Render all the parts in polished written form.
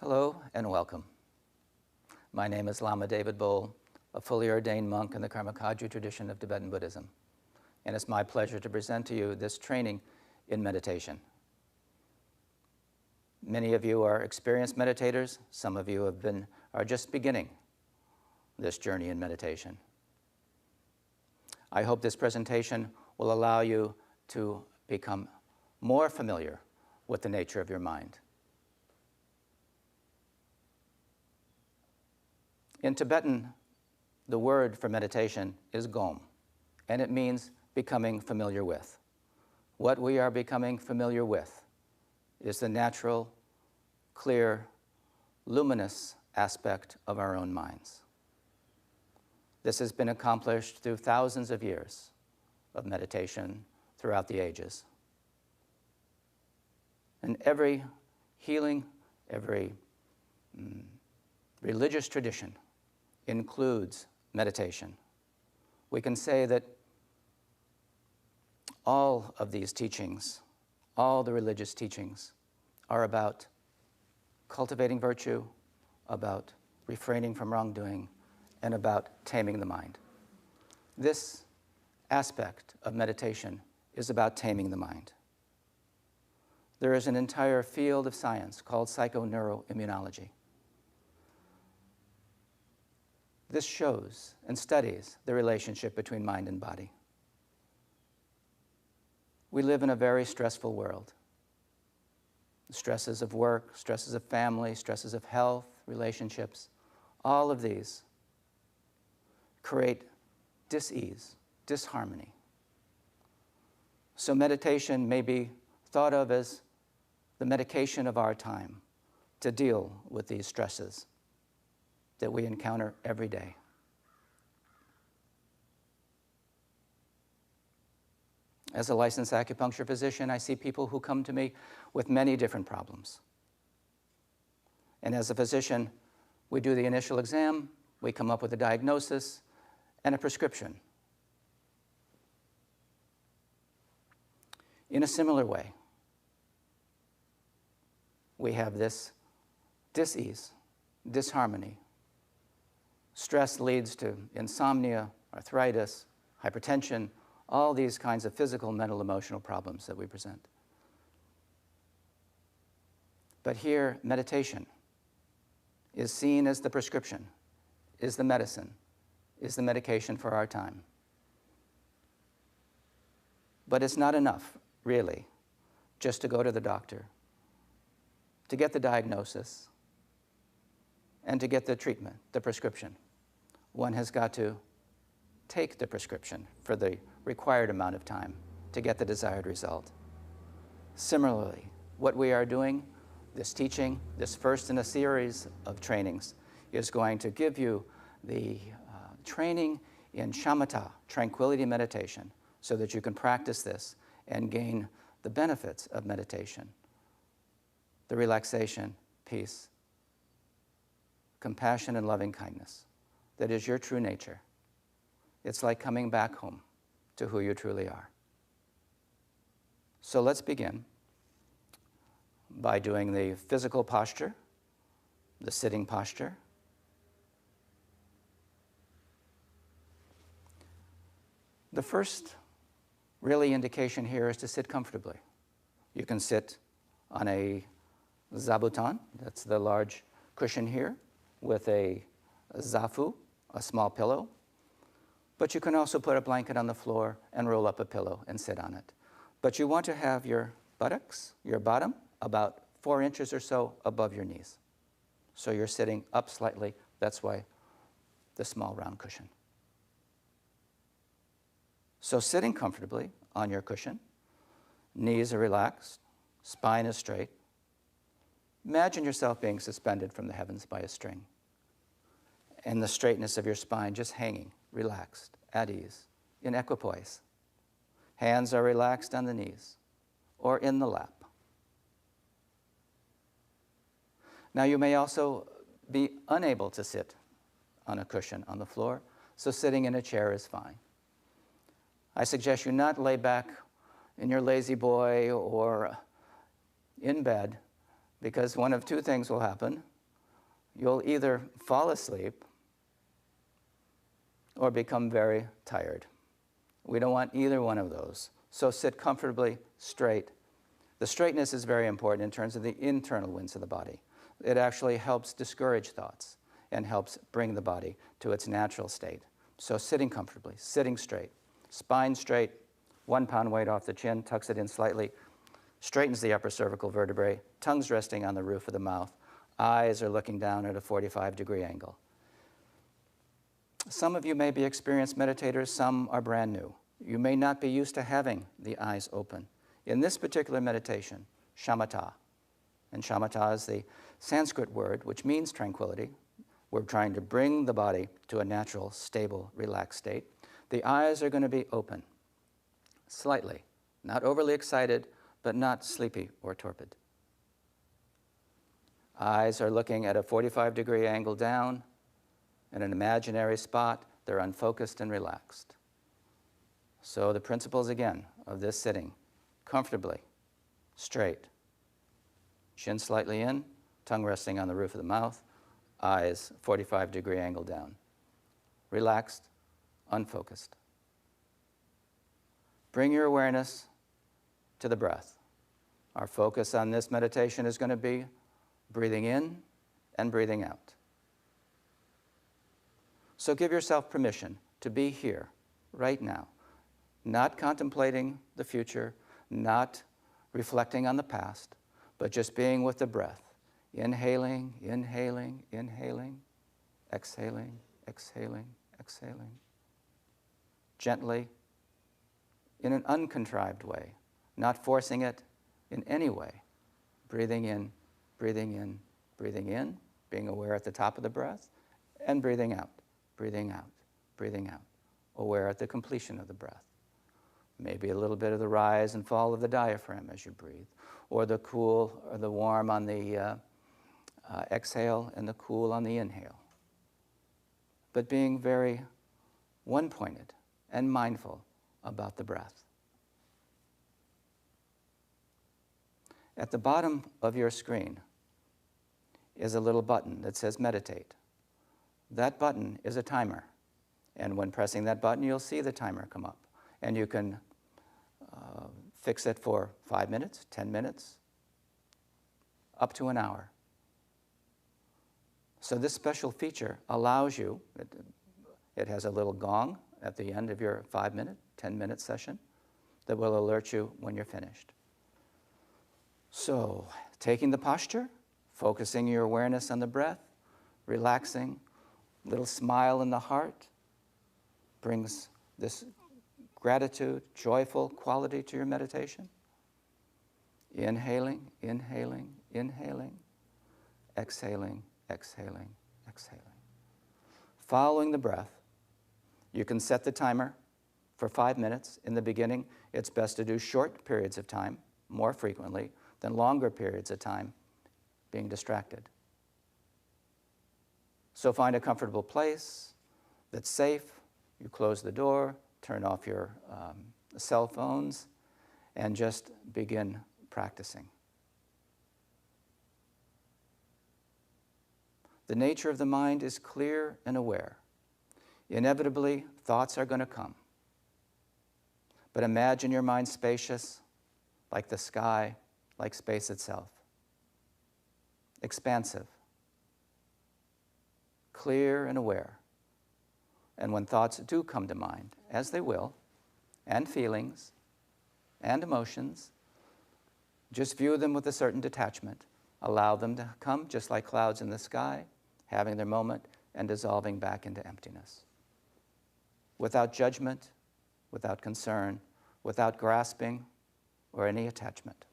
Hello and welcome. My name is Lama Bole, a fully ordained monk in the Karmakaju tradition of Tibetan Buddhism, and it's my pleasure to present to you this training in meditation. Many of you are experienced meditators. Some of you are just beginning this journey in meditation. I hope this presentation will allow you to become more familiar with the nature of your mind. In Tibetan, the word for meditation is gom, and it means becoming familiar with. What we are becoming familiar with is the natural, clear, luminous aspect of our own minds. This has been accomplished through thousands of years of meditation throughout the ages. And every healing, every religious tradition includes meditation. We can say that all of these teachings, all the religious teachings, are about cultivating virtue, about refraining from wrongdoing, and about taming the mind. This aspect of meditation is about taming the mind. There is an entire field of science called psychoneuroimmunology. This shows and studies the relationship between mind and body. We live in a very stressful world. The stresses of work, stresses of family, stresses of health, relationships, all of these create dis-ease, disharmony. So meditation may be thought of as the medication of our time to deal with these stresses that we encounter every day. As a licensed acupuncture physician, I see people who come to me with many different problems. And as a physician, we do the initial exam, we come up with a diagnosis and a prescription. In a similar way, we have this dis-ease, disharmony. Stress leads to insomnia, arthritis, hypertension, all these kinds of physical, mental, emotional problems that we present. But here, meditation is seen as the prescription, is the medicine, is the medication for our time. But it's not enough, really, just to go to the doctor, to get the diagnosis, and to get the treatment, the prescription. One has got to take the prescription for the required amount of time to get the desired result. Similarly, what we are doing, this teaching, this first in a series of trainings, is going to give you the training in shamatha, tranquility meditation, so that you can practice this and gain the benefits of meditation, the relaxation, peace, compassion, and loving kindness. That is your true nature. It's like coming back home to who you truly are. So let's begin by doing the physical posture, the sitting posture. The first really indication here is to sit comfortably. You can sit on a zabuton, that's the large cushion here, with a zafu, a small pillow. But you can also put a blanket on the floor and roll up a pillow and sit on it. But you want to have your buttocks, your bottom, about 4 inches or so above your knees. So you're sitting up slightly. That's why the small round cushion. So sitting comfortably on your cushion, knees are relaxed, spine is straight. Imagine yourself being suspended from the heavens by a string, and the straightness of your spine just hanging, relaxed, at ease, in equipoise. Hands are relaxed on the knees or in the lap. Now you may also be unable to sit on a cushion on the floor, so sitting in a chair is fine. I suggest you not lay back in your lazy boy or in bed, because one of two things will happen. you'll either fall asleep or become very tired. We don't want either one of those. So sit comfortably straight. The straightness is very important in terms of the internal winds of the body. It actually helps discourage thoughts and helps bring the body to its natural state. So sitting comfortably, sitting straight, spine straight, 1 pound weight off the chin, tucks it in slightly, straightens the upper cervical vertebrae, tongue's resting on the roof of the mouth, eyes are looking down at a 45-degree angle. Some of you may be experienced meditators, some are brand new. You may not be used to having the eyes open. In this particular meditation, shamatha, and shamatha is the Sanskrit word which means tranquility. We're trying to bring the body to a natural, stable, relaxed state. The eyes are going to be open, slightly, not overly excited, but not sleepy or torpid. Eyes are looking at a 45-degree angle down in an imaginary spot. They're unfocused and relaxed. So the principles, again, of this sitting, comfortably, straight, chin slightly in, tongue resting on the roof of the mouth, eyes 45-degree angle down. Relaxed, unfocused. Bring your awareness to the breath. Our focus on this meditation is going to be breathing in and breathing out. So give yourself permission to be here, right now, not contemplating the future, not reflecting on the past, but just being with the breath. Inhaling, inhaling, inhaling, exhaling, exhaling, exhaling. Gently, in an uncontrived way, not forcing it in any way. Breathing in, breathing in, breathing in, being aware at the top of the breath, and breathing out, breathing out, breathing out, aware at the completion of the breath. Maybe a little bit of the rise and fall of the diaphragm as you breathe, or the cool or the warm on the exhale and the cool on the inhale. But being very one-pointed and mindful about the breath. At the bottom of your screen is a little button that says meditate. That button is a timer. And when pressing that button, you'll see the timer come up. And you can fix it for 5 minutes, 10 minutes, up to an hour. So this special feature allows you, it has a little gong at the end of your 5-minute, 10-minute session that will alert you when you're finished. So, taking the posture, focusing your awareness on the breath, relaxing, little smile in the heart brings this gratitude, joyful quality to your meditation. Inhaling, inhaling, inhaling, exhaling, exhaling, exhaling. Following the breath, you can set the timer for 5 minutes. In the beginning, it's best to do short periods of time, more frequently than longer periods of time being distracted. So find a comfortable place that's safe. You close the door, turn off your cell phones, and just begin practicing. The nature of the mind is clear and aware. Inevitably, thoughts are going to come. But imagine your mind spacious, like the sky, like space itself. Expansive, clear and aware. And when thoughts do come to mind, as they will, and feelings, and emotions, just view them with a certain detachment. Allow them to come just like clouds in the sky, having their moment and dissolving back into emptiness. Without judgment, without concern, without grasping or any attachment.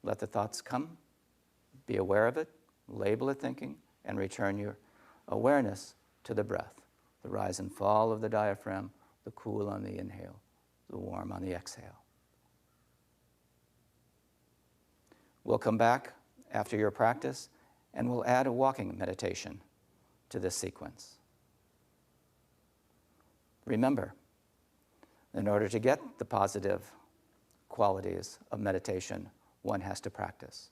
Let the thoughts come, be aware of it, label it thinking, and return your awareness to the breath, the rise and fall of the diaphragm, the cool on the inhale, the warm on the exhale. We'll come back after your practice and we'll add a walking meditation to this sequence. Remember, in order to get the positive qualities of meditation, one has to practice.